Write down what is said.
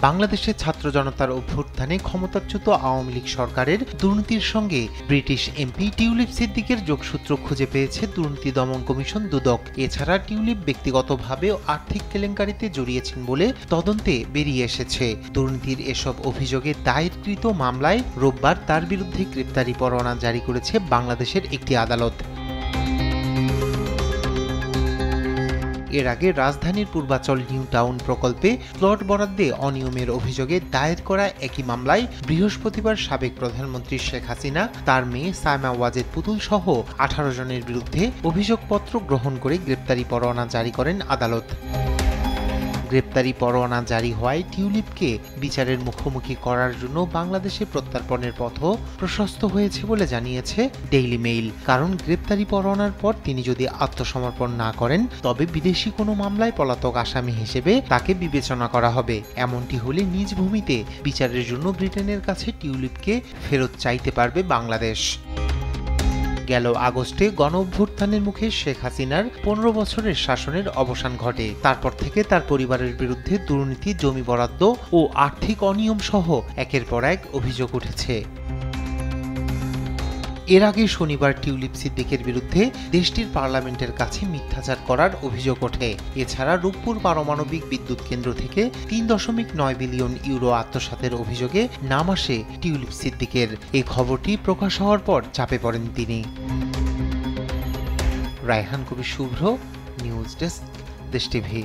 বাংলাদেশের ছাত্র জনতার অভ্যুত্থানে ক্ষমতাচ্যুত আওয়ামী লীগ সরকারের দুর্নীতির সঙ্গে ব্রিটিশ এমপি টিউলিপ সিদ্দিকের যোগসূত্র খুঁজে পেয়েছে দুর্নীতি দমন কমিশন দুদক। এছাড়া টিউলিপ ব্যক্তিগতভাবেও আর্থিক কেলেঙ্কারিতে জড়িয়েছেন বলে তদন্তে বেরিয়ে এসেছে। দুর্নীতির এসব অভিযোগে দায়েরকৃত মামলায় রোববার তার বিরুদ্ধে গ্রেপ্তারি পরোয়ানা জারি করেছে বাংলাদেশের একটি আদালত। এর আগে রাজধানীর পূর্বাচল নিউ টাউন প্রকল্পে প্লট বরাদ্দে অনিয়মের অভিযোগে দায়ের করা একই মামলায় বৃহস্পতিবার সাবেক প্রধানমন্ত্রী শেখ হাসিনা, তার মেয়ে সায়মা ওয়াজেদ পুতুল সহ 18 জনের বিরুদ্ধে অভিযোগপত্র গ্রহণ করে গ্রেপ্তারি পরোয়ানা জারি করেন আদালত। গ্রেপ্তারি পরোয়ানা জারি হওয়ায় টিউলিপকে বিচারের মুখোমুখি করার জন্য বাংলাদেশে প্রত্যর্পণের পথও প্রশস্ত হয়েছে বলে জানিয়েছে ডেইলি মেইল। কারণ গ্রেপ্তারি পরোয়ানার পর তিনি যদি আত্মসমর্পণ না করেন তবে বিদেশি কোনো মামলায় পলাতক আসামি হিসেবে তাকে বিবেচনা করা হবে। এমনটি হলে নিজ ভূমিতে বিচারের জন্য ব্রিটেনের কাছে টিউলিপকে ফেরত চাইতে পারবে বাংলাদেশ। গেল আগস্টে গণঅভ্যুত্থানের মুখে শেখ হাসিনার 15 বছরের শাসনের অবসান ঘটে। তারপর থেকে তার পরিবারের বিরুদ্ধে দুর্নীতি, জমি বরাদ্দ ও আর্থিক অনিয়ম সহ একের পর এক অভিযোগ উঠেছে। এর আগে শনিবার টিউলিপ সিদ্দিকের বিরুদ্ধে দেশটির পার্লামেন্টের কাছে মিথ্যাচার করার অভিযোগ ওঠে। এছাড়া রূপপুর পারমাণবিক বিদ্যুৎ কেন্দ্র থেকে 3.9 বিলিয়ন ইউরো আত্মসাতের অভিযোগে নাম আসে টিউলিপ সিদ্দিকের। এই খবরটি প্রকাশ হওয়ার পর চাপে পড়েন তিনি। রায়হান কবির শুভ্র, নিউজ ডেস্ক, দেশ টিভি।